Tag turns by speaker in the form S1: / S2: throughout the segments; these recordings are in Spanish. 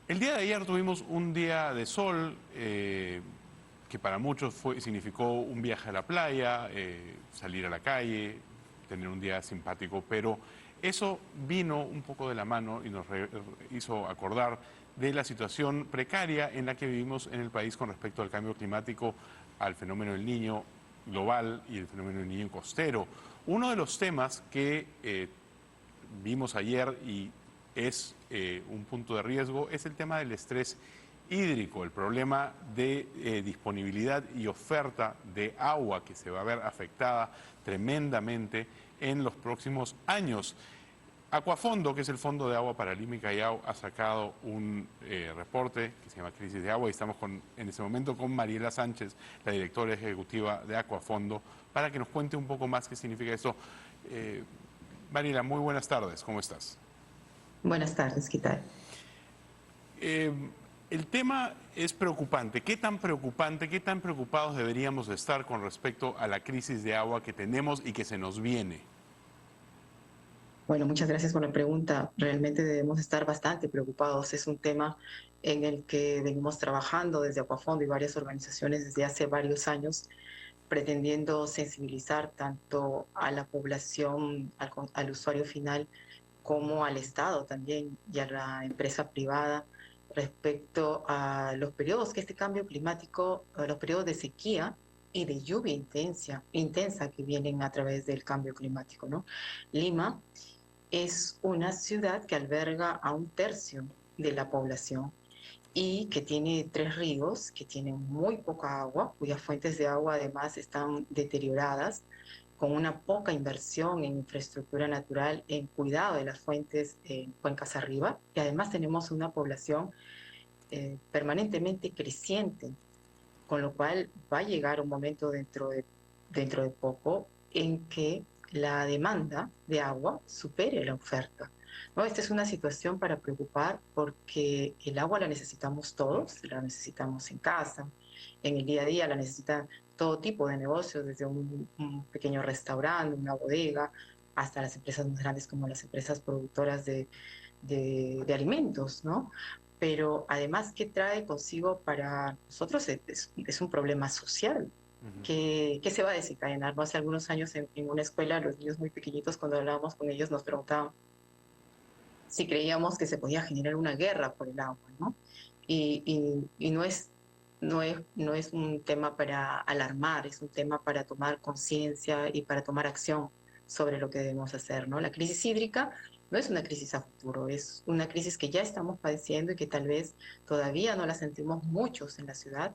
S1: El día de ayer tuvimos un día de sol que para muchos significó un viaje a la playa, salir a la calle, tener un día simpático, pero eso vino un poco de la mano y nos hizo acordar de la situación precaria en la que vivimos en el país con respecto al cambio climático, al fenómeno del Niño global y el fenómeno del Niño costero. Uno de los temas que vimos ayer y es un punto de riesgo es el tema del estrés hídrico, el problema de disponibilidad y oferta de agua que se va a ver afectada tremendamente en los próximos años. Acuafondo, que es el Fondo de Agua para Lima y Callao, ha sacado un reporte que se llama Crisis de Agua y estamos en este momento con Mariela Sánchez, la directora ejecutiva de Acuafondo, para que nos cuente un poco más qué significa esto. Mariela, muy buenas tardes, ¿cómo estás?
S2: Buenas tardes, ¿qué tal?
S1: Eh, el tema es preocupante. ¿Qué tan preocupante, qué tan preocupados deberíamos estar con respecto a la crisis de agua que tenemos y que se nos viene?
S2: Bueno, muchas gracias por la pregunta. Realmente debemos estar bastante preocupados. Es un tema en el que venimos trabajando desde Acuafondo y varias organizaciones desde hace varios años, pretendiendo sensibilizar tanto a la población, al usuario final, como al Estado también y a la empresa privada respecto a los periodos que este cambio climático, los periodos de sequía y de lluvia intensa que vienen a través del cambio climático, ¿no? Lima es una ciudad que alberga a un tercio de la población y que tiene tres ríos que tienen muy poca agua, cuyas fuentes de agua además están deterioradas, con una poca inversión en infraestructura natural, en cuidado de las fuentes en cuencas arriba, y además tenemos una población permanentemente creciente, con lo cual va a llegar un momento dentro de poco en que la demanda de agua supere la oferta, ¿no? Esta es una situación para preocupar porque el agua la necesitamos todos, la necesitamos en casa, en el día a día la necesitan todo tipo de negocios, desde un pequeño restaurante, una bodega, hasta las empresas más grandes como las empresas productoras de alimentos, ¿no? Pero además, ¿qué trae consigo para nosotros? Es un problema social
S1: Ujú.
S2: que se va a desencadenar, ¿no? Hace algunos años en una escuela, los niños muy pequeñitos, cuando hablábamos con ellos, nos preguntaban si creíamos que se podía generar una guerra por el agua, ¿no? Y no es un tema para alarmar, es un tema para tomar conciencia y para tomar acción sobre lo que debemos hacer, ¿no? La crisis hídrica no es una crisis a futuro, es una crisis que ya estamos padeciendo y que tal vez todavía no la sentimos muchos en la ciudad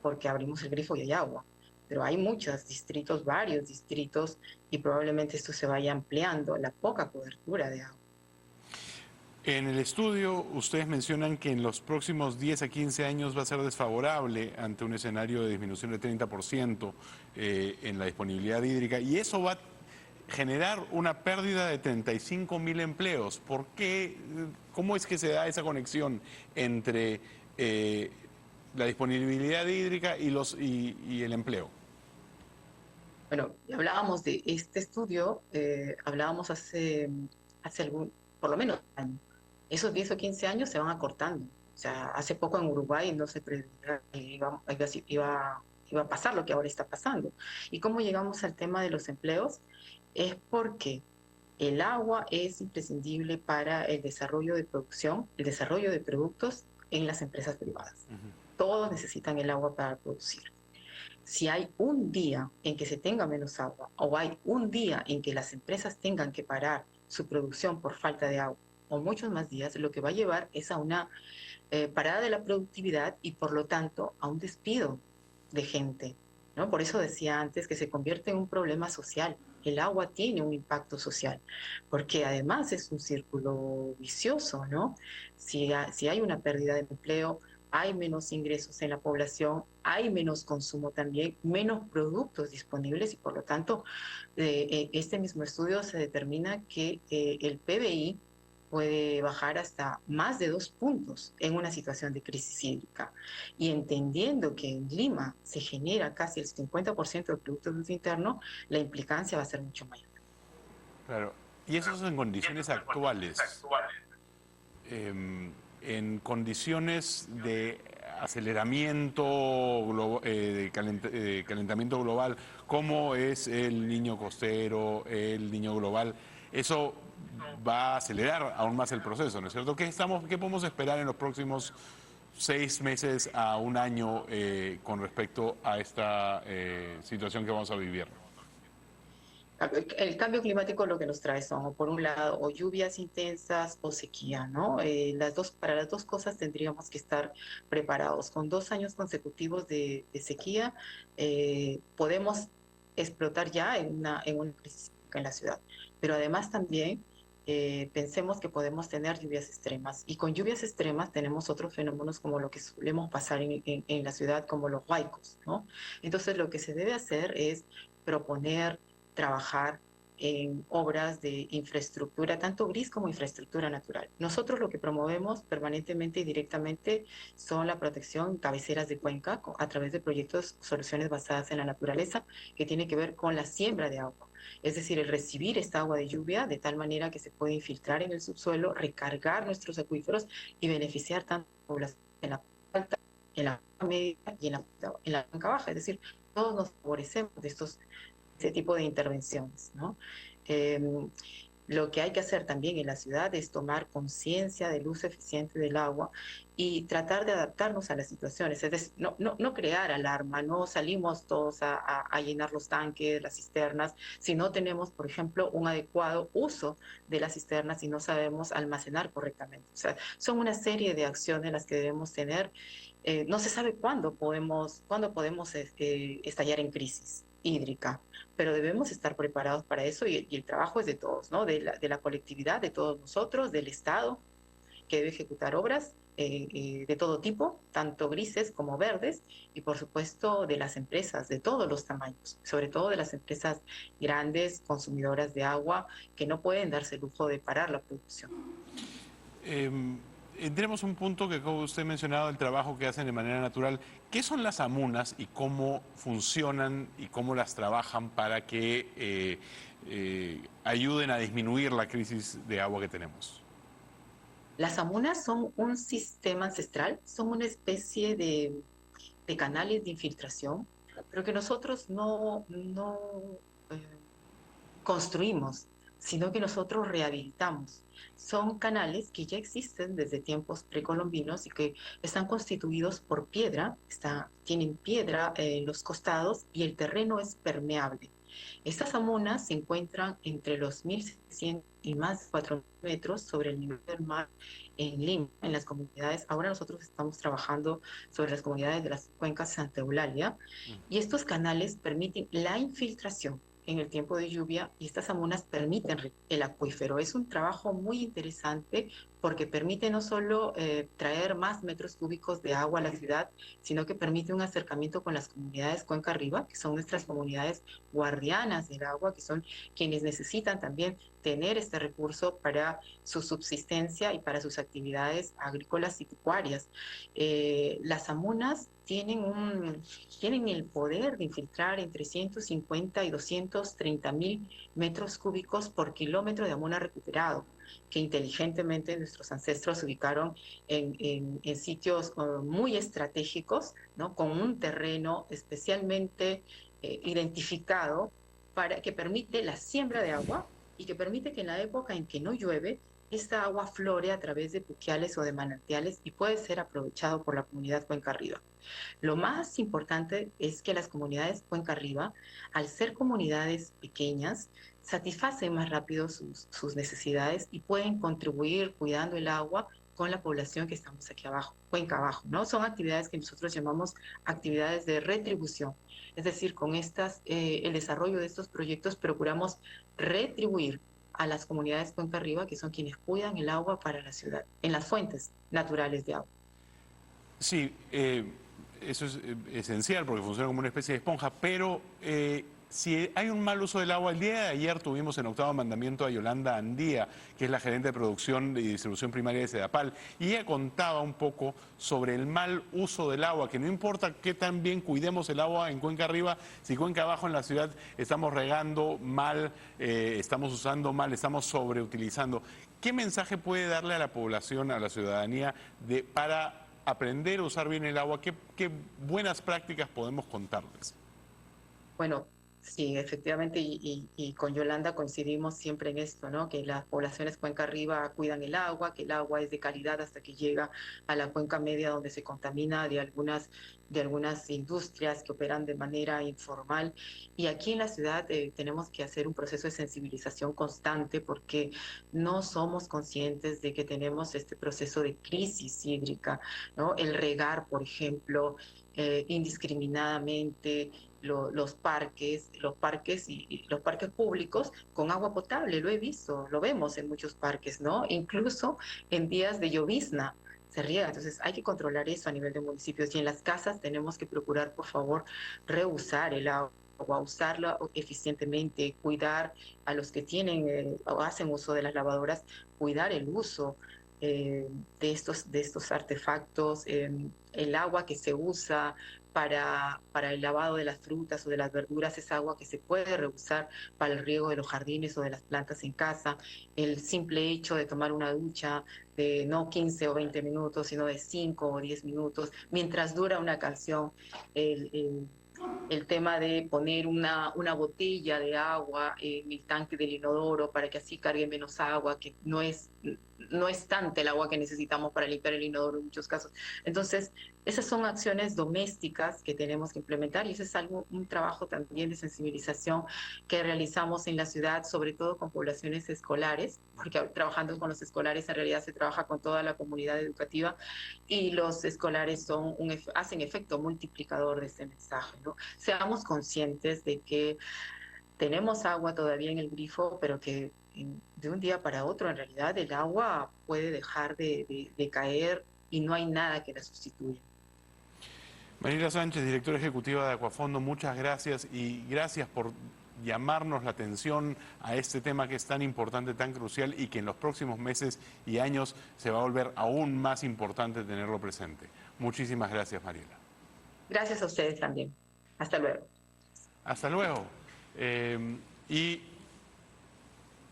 S2: porque abrimos el grifo y hay agua. Pero hay muchos distritos, varios distritos, y probablemente esto se vaya ampliando, la poca cobertura de agua.
S1: En el estudio, ustedes mencionan que en los próximos 10 a 15 años va a ser desfavorable ante un escenario de disminución de 30% en la disponibilidad hídrica y eso va a generar una pérdida de 35.000 empleos. ¿Por qué? ¿Cómo es que se da esa conexión entre la disponibilidad hídrica y el empleo?
S2: Bueno, hablábamos de este estudio, hablábamos hace por lo menos un año. Esos 10 o 15 años se van acortando. O sea, hace poco en Uruguay no se preveía que iba a pasar lo que ahora está pasando. ¿Y cómo llegamos al tema de los empleos? Es porque el agua es imprescindible para el desarrollo de producción, el desarrollo de productos en las empresas privadas. Todos necesitan el agua para producir. Si hay un día en que se tenga menos agua o hay un día en que las empresas tengan que parar su producción por falta de agua o muchos más días, lo que va a llevar es a una parada de la productividad y por lo tanto a un despido de gente, ¿no? Por eso decía antes que se convierte en un problema social. El agua tiene un impacto social, porque además es un círculo vicioso, ¿no? Si hay una pérdida de empleo, hay menos ingresos en la población, hay menos consumo también, menos productos disponibles y por lo tanto, este mismo estudio se determina que el PBI puede bajar hasta más de 2 puntos en una situación de crisis hídrica. Y entendiendo que en Lima se genera casi el 50% del Producto Bruto Interno, la implicancia va a ser mucho mayor.
S1: Claro. Y eso es en condiciones actuales. en condiciones de aceleramiento, de calentamiento global, como es el Niño costero, el Niño global, eso va a acelerar aún más el proceso, ¿no es cierto? ¿Qué podemos esperar en los próximos 6 meses a un año con respecto a esta situación que vamos a vivir?
S2: El cambio climático lo que nos trae son, por un lado, o lluvias intensas o sequía, ¿no? Para las dos cosas tendríamos que estar preparados. Con 2 años consecutivos de sequía, podemos explotar ya en una crisis en la ciudad. Pero además también pensemos que podemos tener lluvias extremas. Y con lluvias extremas tenemos otros fenómenos como lo que solemos pasar en la ciudad, como los huaicos, ¿no? Entonces, lo que se debe hacer es proponer trabajar en obras de infraestructura, tanto gris como infraestructura natural. Nosotros lo que promovemos permanentemente y directamente son la protección cabeceras de cuenca a través de proyectos, soluciones basadas en la naturaleza, que tiene que ver con la siembra de agua. Es decir, el recibir esta agua de lluvia de tal manera que se puede infiltrar en el subsuelo, recargar nuestros acuíferos y beneficiar tanto a la población en la alta, en la media y en la cuenca baja. Es decir, todos nos favorecemos de este tipo de intervenciones, ¿no? Lo que hay que hacer también en la ciudad es tomar conciencia del uso eficiente del agua y tratar de adaptarnos a las situaciones. Es decir, no crear alarma, no salimos todos a llenar los tanques, las cisternas, si no tenemos, por ejemplo, un adecuado uso de las cisternas y no sabemos almacenar correctamente. O sea, son una serie de acciones las que debemos tener. No se sabe cuándo podemos estallar en crisis hídrica, pero debemos estar preparados para eso y el trabajo es de todos, ¿no? De la colectividad, de todos nosotros, del Estado, que debe ejecutar obras de todo tipo, tanto grises como verdes, y por supuesto de las empresas de todos los tamaños, sobre todo de las empresas grandes, consumidoras de agua, que no pueden darse el lujo de parar la producción.
S1: Entremos a un punto que, como usted ha mencionado, el trabajo que hacen de manera natural. ¿Qué son las amunas y cómo funcionan y cómo las trabajan para que ayuden a disminuir la crisis de agua que tenemos?
S2: Las amunas son un sistema ancestral, son una especie de canales de infiltración, pero que nosotros no construimos, sino que nosotros rehabilitamos. Son canales que ya existen desde tiempos precolombinos y que están constituidos por piedra, tienen piedra en los costados y el terreno es permeable. Estas amunas se encuentran entre los 1.600 y más de 4.000 metros sobre el nivel del mar en Lima, en las comunidades. Ahora nosotros estamos trabajando sobre las comunidades de las cuencas Santa Eulalia y estos canales permiten la infiltración en el tiempo de lluvia y estas amunas permiten el acuífero. Es un trabajo muy interesante porque permite no solo traer más metros cúbicos de agua a la ciudad, sino que permite un acercamiento con las comunidades cuenca arriba, que son nuestras comunidades guardianas del agua, que son quienes necesitan también tener este recurso para su subsistencia y para sus actividades agrícolas y pecuarias. Las amunas tienen el poder de infiltrar entre 150 y 230.000 metros cúbicos por kilómetro de amuna recuperado, que inteligentemente nuestros ancestros ubicaron en sitios muy estratégicos, ¿no? Con un terreno especialmente identificado que permite la siembra de agua y que permite que en la época en que no llueve, esta agua flore a través de puquiales o de manantiales y puede ser aprovechado por la comunidad cuenca arriba. Lo más importante es que las comunidades cuenca arriba, al ser comunidades pequeñas, satisfacen más rápido sus necesidades y pueden contribuir cuidando el agua con la población que estamos aquí abajo, cuenca abajo, ¿no? Son actividades que nosotros llamamos actividades de retribución. Es decir, con el desarrollo de estos proyectos procuramos retribuir a las comunidades cuenca arriba, que son quienes cuidan el agua para la ciudad, en las fuentes naturales de agua.
S1: Sí, eso es esencial porque funciona como una especie de esponja, pero si hay un mal uso del agua, el día de ayer tuvimos en Octavo Mandamiento a Yolanda Andía, que es la gerente de producción y distribución primaria de Sedapal, y ella contaba un poco sobre el mal uso del agua, que no importa qué tan bien cuidemos el agua en Cuenca Arriba, si Cuenca Abajo en la ciudad estamos regando mal, estamos usando mal, estamos sobreutilizando. ¿qué mensaje puede darle a la población, a la ciudadanía, para aprender a usar bien el agua? ¿Qué buenas prácticas podemos contarles?
S2: Bueno, sí, efectivamente, y con Yolanda coincidimos siempre en esto, ¿no? Que las poblaciones cuenca arriba cuidan el agua, que el agua es de calidad hasta que llega a la cuenca media donde se contamina de algunas industrias que operan de manera informal. Y aquí en la ciudad tenemos que hacer un proceso de sensibilización constante porque no somos conscientes de que tenemos este proceso de crisis hídrica, ¿no? El regar, por ejemplo, indiscriminadamente los parques y los parques públicos con agua potable. Lo he visto, lo vemos en muchos parques, ¿no? Incluso en días de llovizna se riega. Entonces hay que controlar eso a nivel de municipios y en las casas tenemos que procurar, por favor, reusar el agua usarla eficientemente, cuidar a los que tienen o hacen uso de las lavadoras, cuidar el uso de estos artefactos, el agua que se usa para el lavado de las frutas o de las verduras es agua que se puede reusar para el riego de los jardines o de las plantas en casa. El simple hecho de tomar una ducha de no 15 o 20 minutos, sino de 5 o 10 minutos, mientras dura una canción, el, el el tema de poner una botella de agua en el tanque del inodoro para que así cargue menos agua, que no es tanta el agua que necesitamos para limpiar el inodoro en muchos casos. Entonces, esas son acciones domésticas que tenemos que implementar y ese es un trabajo también de sensibilización que realizamos en la ciudad, sobre todo con poblaciones escolares, porque trabajando con los escolares en realidad se trabaja con toda la comunidad educativa y los escolares hacen efecto multiplicador de ese mensaje, ¿no? Seamos conscientes de que tenemos agua todavía en el grifo, pero que de un día para otro en realidad el agua puede dejar de caer y no hay nada que la sustituya.
S1: Mariela Sánchez, directora ejecutiva de Acuafondo, muchas gracias y gracias por llamarnos la atención a este tema que es tan importante, tan crucial y que en los próximos meses y años se va a volver aún más importante tenerlo presente. Muchísimas gracias, Mariela.
S2: Gracias a ustedes también. Hasta luego.
S1: Hasta luego. Y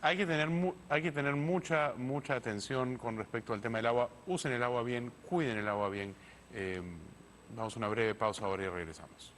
S1: hay que tener mucha atención con respecto al tema del agua. Usen el agua bien, cuiden el agua bien. Vamos a una breve pausa ahora y regresamos.